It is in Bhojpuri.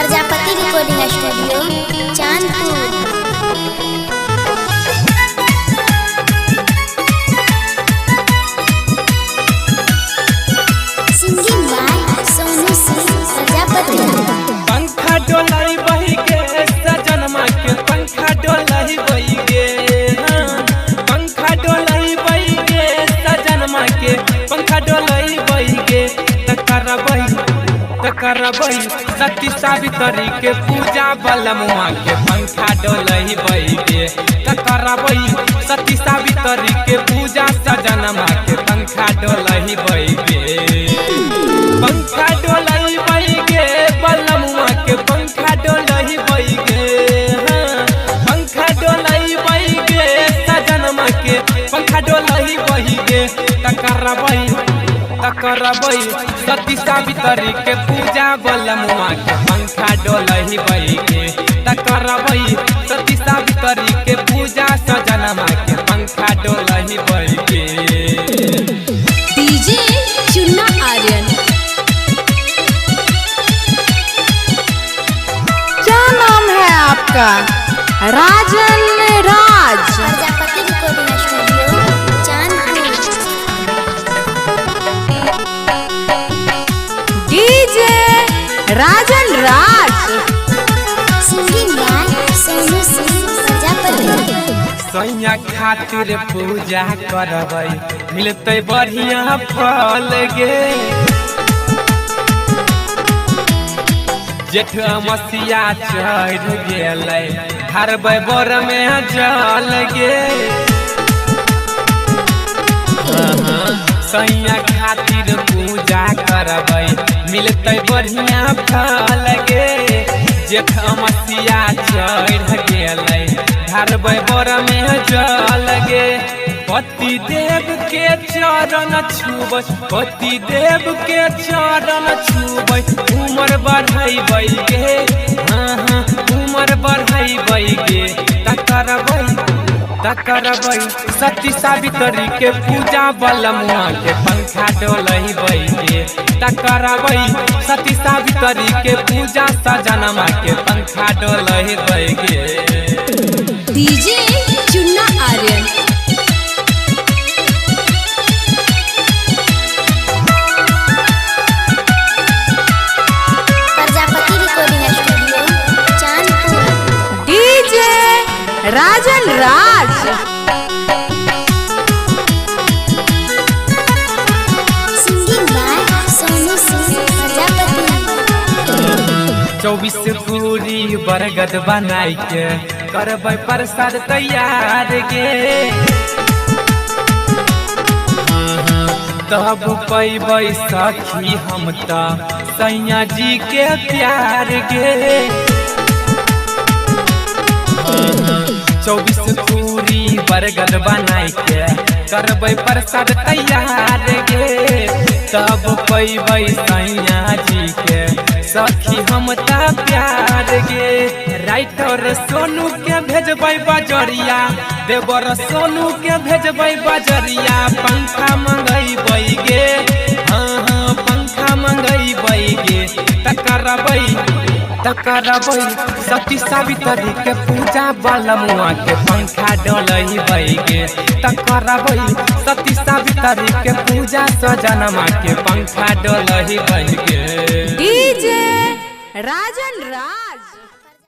Prajapati recording studio Chandpur. Singing by Sonu Singh Prajapati. पंखा डोलाई बही के सजनमा के पंखा डोलाई बही के पंखा डोलाई बही के सजनमा के पंखा डोलाई बही के तकरबई सती सावित्री के पूजा बलमुआ के पंखा डोलाई बही के तकरबई सती सावित्री के पूजा सजनमा के पंखा डोलाई बही के पंखा डोलाई बही के बलमुआ के पंखा डोलाई बही के पंखा डोलाई बही के सजनमा के पंखा डोलाई बही के तकरबई सती सावित्री के पूजा बलमुआ के पंखा डोलाई बही के तकरबई सती सावित्री के पूजा सजनमा के पंखा डोलाई बही के। डीजे चुन्ना आर्यन। क्या नाम है आपका? Rajan Raj. Prajapati recording studio Chandpur. DJ Rajan Raj. Singing by Sonu Singh Prajapati. सैया खातिर पूजा करबै मिलते बढ़िया फल गे जेठ मसिया चढ़ गेलै धरबै बर में जल गे सैया खातिर पूजा करबै मिलते बढ़िया फल गे जेठ मसिया चढ़ गेलै धरबै बर में जल गे पति देव के चरण छुबै पति देव के चरण छुबै उमर बढ़ैबै गे उमर बढ़ैबै गे तकरबै सती सावित्री के पूजा बलमुआ के पंखा डोलैबै गे तकरबै सती सावित्री के पूजा सजनमा के पंखा डोलैबै गे। DJ Chunna Aryan. Prajapati recording studio Chandpur. DJ Rajan Raj. Singing by Sonu Singh Prajapati. 24 पूरी बरगद बनाई के करबै प्रसाद तैयार गे तब पैबै सखी हम त सैया जी के प्यार गे 24 पूरी बरगद बनाई के करबै प्रसाद तैयार गे तब पैबै सैया जी के सखी हम ता प्यार गे राइटर सोनू के भेजबै बजरिया देवर सोनू के भेजबै बजरिया पंखा मंगैबै गे पंखा मंगैबै गे तकरबै सती सावित्री के पूजा बलमुआ के पंखा डोलैबै गे तकरबै सती सावित्री के पूजा सजनमा के पंखा डोलैबै गे। डीजे राजन राज।